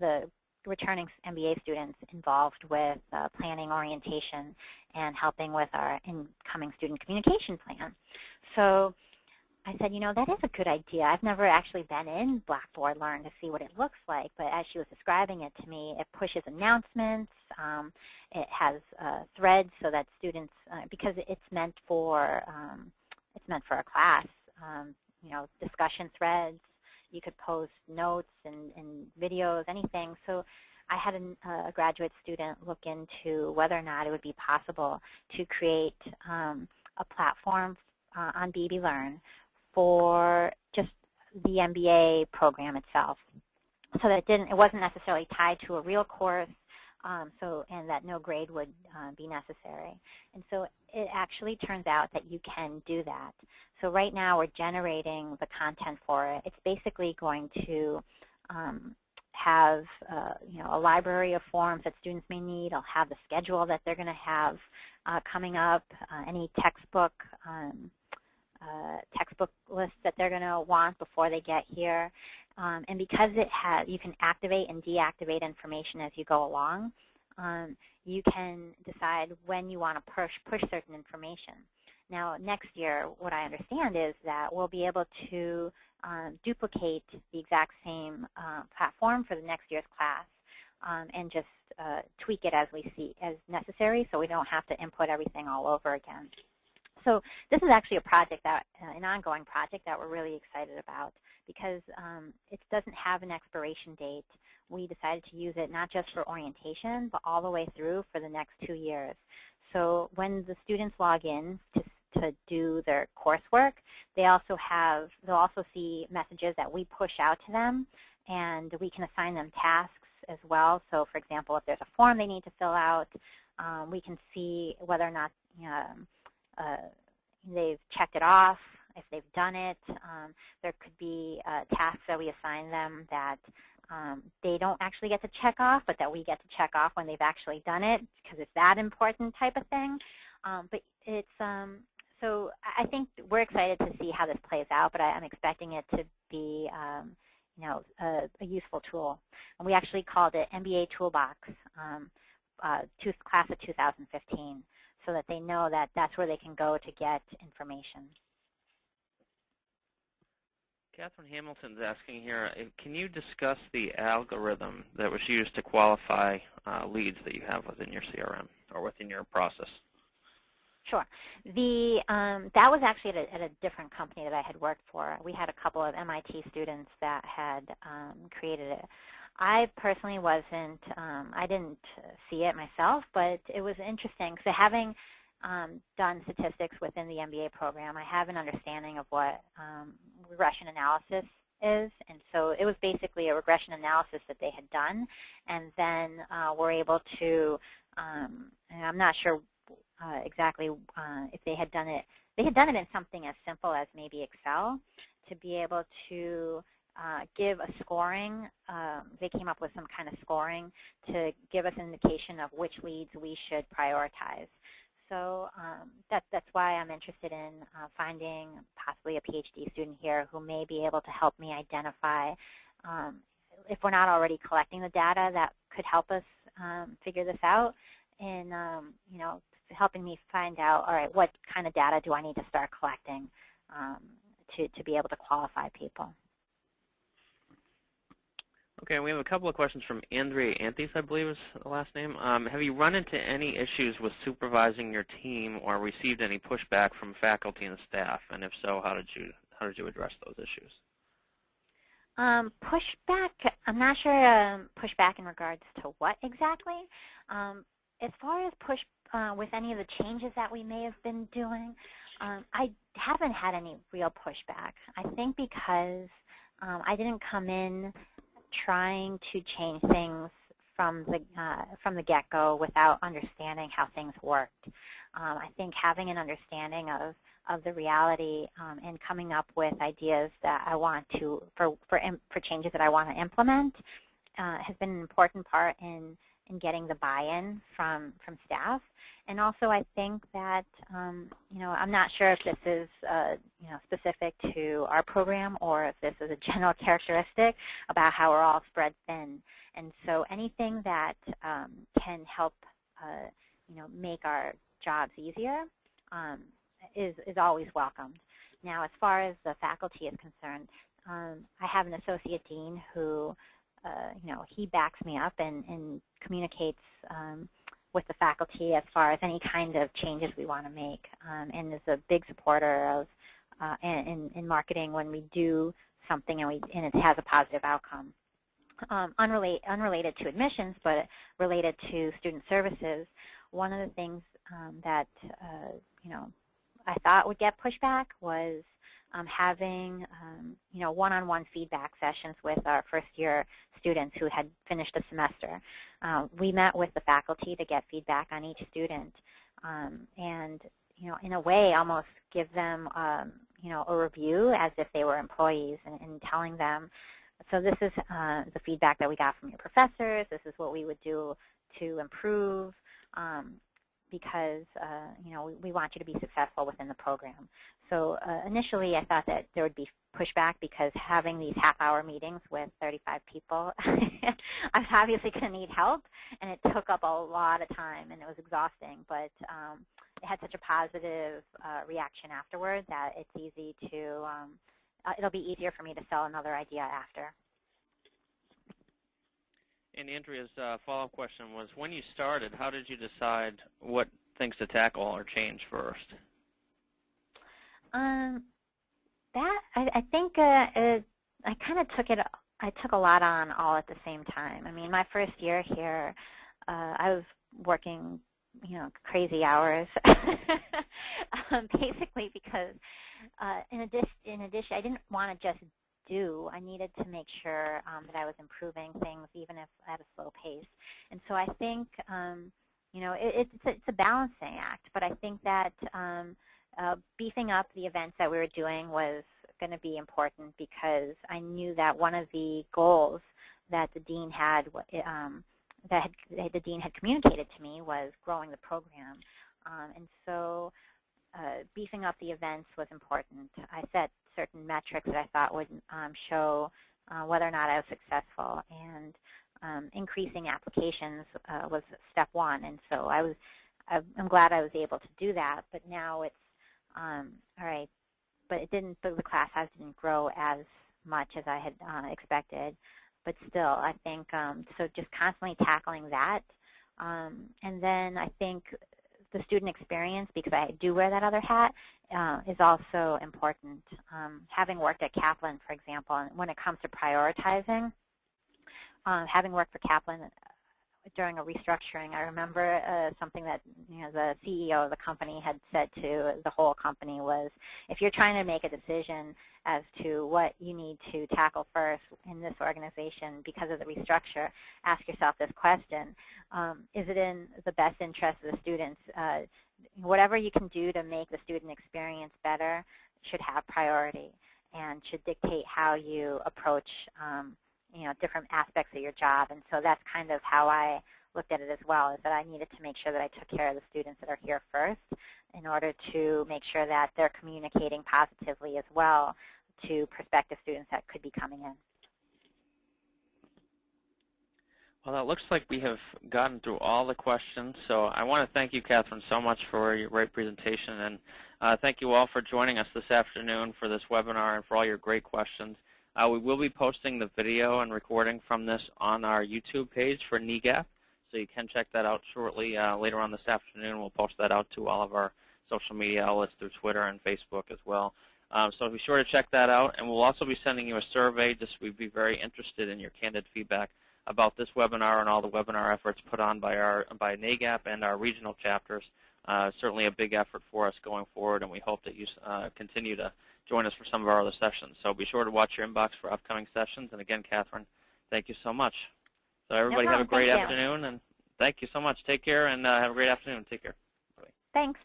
the returning MBA students, involved with planning orientation and helping with our incoming student communication plan. So I said, that is a good idea. I've never actually been in Blackboard Learn to see what it looks like, but as she was describing it to me, it pushes announcements. It has threads so that students, because it's meant for a class, discussion threads. You could post notes and videos, anything. So I had a graduate student look into whether or not it would be possible to create a platform on BB Learn for just the MBA program itself, so that it wasn't necessarily tied to a real course, and that no grade would be necessary. And so it actually turns out that you can do that. So right now we're generating the content for it. It's basically going to have a library of forms that students may need. I'll have the schedule that they're going to have coming up, any textbook lists that they're going to want before they get here. And because you can activate and deactivate information as you go along, you can decide when you want to push certain information. Now, next year, what I understand is that we'll be able to duplicate the exact same platform for the next year's class and just tweak it as we see as necessary, so we don't have to input everything all over again. So this is actually a project an ongoing project that we're really excited about, because it doesn't have an expiration date. We decided to use it not just for orientation, but all the way through for the next 2 years. So when the students log in to do their coursework, they'll also see messages that we push out to them, and we can assign them tasks as well. So for example, if there's a form they need to fill out, we can see whether or not they've checked it off, if they've done it. There could be tasks that we assign them that they don't actually get to check off, but that we get to check off when they've actually done it, because it's that important type of thing. But it's so I think we're excited to see how this plays out, but I'm expecting it to be a useful tool. And we actually called it MBA Toolbox, class of 2015. So that they know that that's where they can go to get information. Catherine Hamilton's asking here, can you discuss the algorithm that was used to qualify leads that you have within your CRM or within your process? Sure. That was actually at a different company that I had worked for. We had a couple of MIT students that had created it. I personally wasn't, I didn't see it myself, but it was interesting. So having done statistics within the MBA program, I have an understanding of what regression analysis is. And so it was basically a regression analysis that they had done. And then we're able to, and I'm not sure exactly if they had done it. They had done it in something as simple as maybe Excel, to be able to give a scoring. They came up with some kind of scoring to give us an indication of which leads we should prioritize. So that's why I'm interested in finding possibly a PhD student here who may be able to help me identify, if we're not already collecting the data, that could help us figure this out, and helping me find out, all right, what kind of data do I need to start collecting to be able to qualify people. Okay, we have a couple of questions from Andrea Antes, I believe is the last name. Have you run into any issues with supervising your team or received any pushback from faculty and staff? And if so, how did you address those issues? Pushback, I'm not sure pushback in regards to what exactly. As far as push with any of the changes that we may have been doing, I haven't had any real pushback. I think because I didn't come in trying to change things from the get-go without understanding how things worked. I think having an understanding of the reality and coming up with ideas that I want to for changes that I want to implement has been an important part in in getting the buy-in from staff. And also, I think that I'm not sure if this is specific to our program or if this is a general characteristic about how we're all spread thin. And so anything that can help make our jobs easier is always welcomed. Now, as far as the faculty is concerned, I have an associate dean who, he backs me up and communicates with the faculty as far as any kind of changes we want to make, and is a big supporter of in marketing when we do something and it has a positive outcome. Unrelated to admissions, but related to student services, one of the things that I thought would get pushback was having one-on-one feedback sessions with our first-year students who had finished a semester. We met with the faculty to get feedback on each student, and in a way, almost give them a review as if they were employees, and telling them, so this is the feedback that we got from your professors. This is what we would do to improve, because we want you to be successful within the program. So initially, I thought that there would be pushback because having these half-hour meetings with 35 people, I was obviously going to need help, and it took up a lot of time, and it was exhausting. But it had such a positive reaction afterward that it's easy to, it'll be easier for me to sell another idea after. And Andrea's follow-up question was, when you started, how did you decide what things to tackle or change first? I think I kind of I took a lot on all at the same time. I mean, my first year here, I was working, crazy hours, basically because in addition, I didn't want to just I needed to make sure that I was improving things, even if at a slow pace. And so I think, it's a balancing act. But I think that beefing up the events that we were doing was going to be important because I knew that one of the goals that the dean had, the dean had communicated to me was growing the program. And so beefing up the events was important. I set certain metrics that I thought would show whether or not I was successful, and increasing applications was step one. And so I'm glad I was able to do that. But now it's all right. But the class size didn't grow as much as I had expected. But still, I think so. Just constantly tackling that, and then I think the student experience, because I do wear that other hat, is also important. Having worked at Kaplan, for example, and when it comes to prioritizing, having worked for Kaplan during a restructuring, I remember something that the CEO of the company had said to the whole company was, if you're trying to make a decision as to what you need to tackle first in this organization because of the restructure, ask yourself this question: is it in the best interest of the students? Whatever you can do to make the student experience better should have priority and should dictate how you approach different aspects of your job. And so that's kind of how I looked at it as well, is that I needed to make sure that I took care of the students that are here first in order to make sure that they're communicating positively as well to prospective students that could be coming in. Well, it looks like we have gotten through all the questions, so I want to thank you, Katherine, so much for your great presentation, and thank you all for joining us this afternoon for this webinar and for all your great questions. We will be posting the video and recording from this on our YouTube page for NEGAP, so you can check that out shortly. Later on this afternoon, we'll post that out to all of our social media outlets through Twitter and Facebook as well. So be sure to check that out, and we'll also be sending you a survey. We'd be very interested in your candid feedback about this webinar and all the webinar efforts put on by NEGAP and our regional chapters. Certainly a big effort for us going forward, and we hope that you continue to join us for some of our other sessions. So be sure to watch your inbox for upcoming sessions. And again, Katherine, thank you so much. So everybody have a great afternoon, and thank you so much. Take care, and have a great afternoon. Take care. Bye. Thanks.